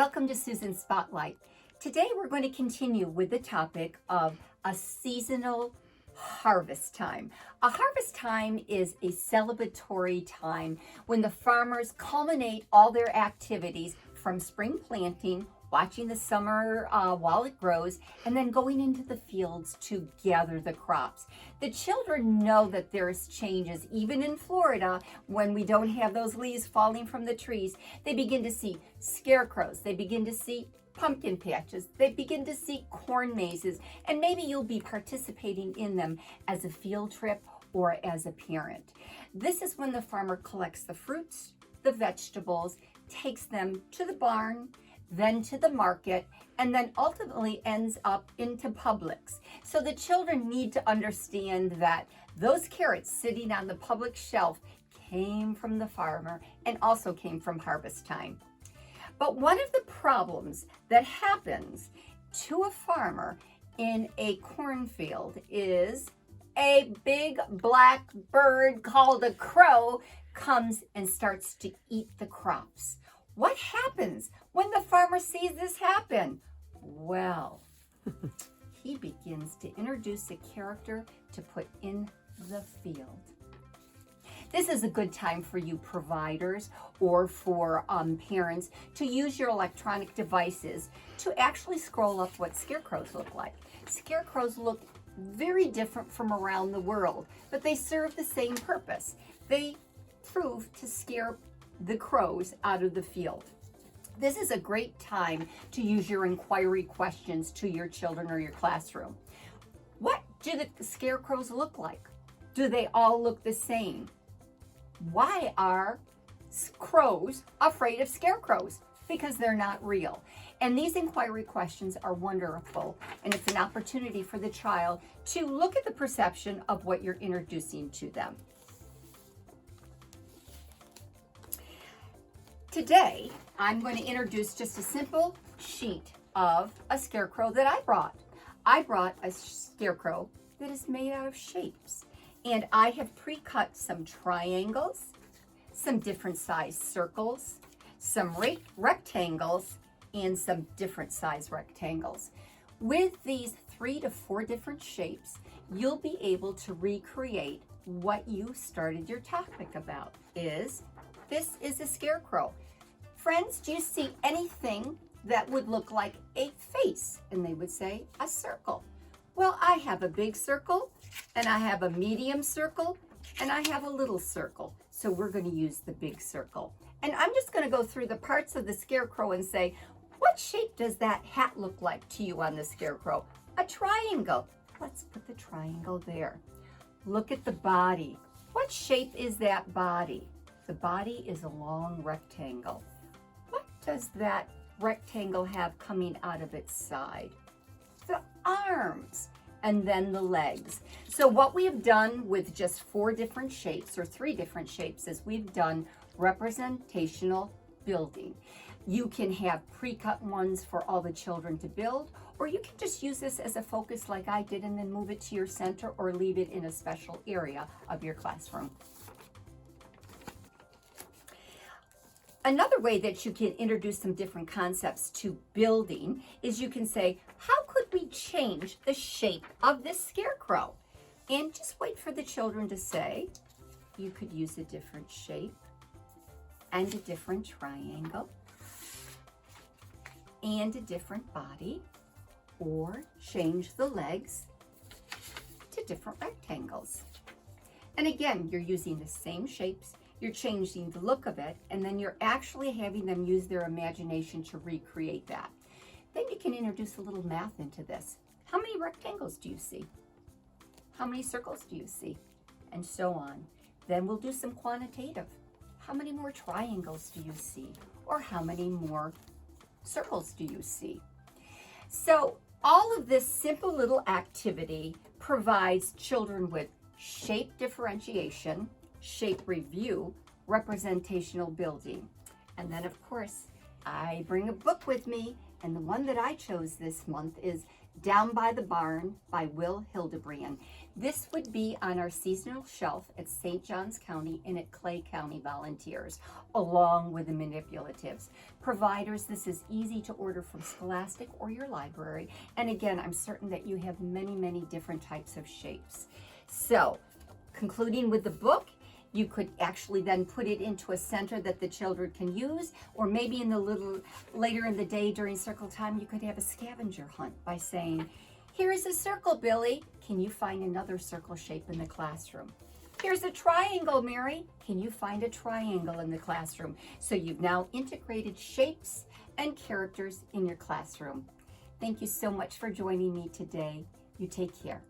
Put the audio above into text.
Welcome to Susan's Spotlight. Today we're going to continue with the topic of a seasonal harvest time. A harvest time is a celebratory time when the farmers culminate all their activities from spring planting, watching the summer while it grows, and then going into the fields to gather the crops. The children know that there's changes, even in Florida, when we don't have those leaves falling from the trees. They begin to see scarecrows, they begin to see pumpkin patches, they begin to see corn mazes, and maybe you'll be participating in them as a field trip or as a parent. This is when the farmer collects the fruits, the vegetables, takes them to the barn, then to the market, and then ultimately ends up into Publix. So the children need to understand that those carrots sitting on the Publix shelf came from the farmer and also came from harvest time. But one of the problems that happens to a farmer in a cornfield is a big black bird called a crow comes and starts to eat the crops. What happens when the farmer sees this happen? Well, he begins to introduce a character to put in the field. This is a good time for you providers or for parents to use your electronic devices to actually scroll up what scarecrows look like. Scarecrows look very different from around the world, but they serve the same purpose. They prove to scare the crows out of the field. This is a great time to use your inquiry questions to your children or your classroom. What do the scarecrows look like? Do they all look the same? Why are crows afraid of scarecrows? Because they're not real. And these inquiry questions are wonderful, and it's an opportunity for the child to look at the perception of what you're introducing to them. Today, I'm going to introduce just a simple sheet of a scarecrow that I brought. I brought a scarecrow that is made out of shapes. And I have pre-cut some triangles, some different size circles, some rectangles, and some different size rectangles. With these 3 to 4 different shapes, you'll be able to recreate what you started your topic about. This is a scarecrow. Friends, do you see anything that would look like a face? And they would say a circle. Well, I have a big circle, and I have a medium circle, and I have a little circle. So we're going to use the big circle. And I'm just going to go through the parts of the scarecrow and say, what shape does that hat look like to you on the scarecrow? A triangle. Let's put the triangle there. Look at the body. What shape is that body? The body is a long rectangle. What does that rectangle have coming out of its side? The arms, and then the legs. So what we have done with just 4 different shapes or 3 different shapes is we've done representational building. You can have pre-cut ones for all the children to build, or you can just use this as a focus like I did and then move it to your center or leave it in a special area of your classroom. Another way that you can introduce some different concepts to building is you can say, how could we change the shape of this scarecrow? And just wait for the children to say, you could use a different shape and a different triangle and a different body, or change the legs to different rectangles. And again, you're using the same shapes, you're changing the look of it, and then you're actually having them use their imagination to recreate that. Then you can introduce a little math into this. How many rectangles do you see? How many circles do you see? And so on. Then we'll do some quantitative. How many more triangles do you see? Or how many more circles do you see? So all of this simple little activity provides children with shape differentiation, shape review, representational building. And then of course, I bring a book with me, and the one that I chose this month is Down by the Barn by Will Hildebrand. This would be on our seasonal shelf at St. Johns County and at Clay County Volunteers, along with the manipulatives. Providers, this is easy to order from Scholastic or your library. And again, I'm certain that you have many, many different types of shapes. So, concluding with the book, you could actually then put it into a center that the children can use, or maybe in the little later in the day during circle time, you could have a scavenger hunt by saying, here's a circle, Billy. Can you find another circle shape in the classroom? Here's a triangle, Mary. Can you find a triangle in the classroom? So you've now integrated shapes and characters in your classroom. Thank you so much for joining me today. You take care.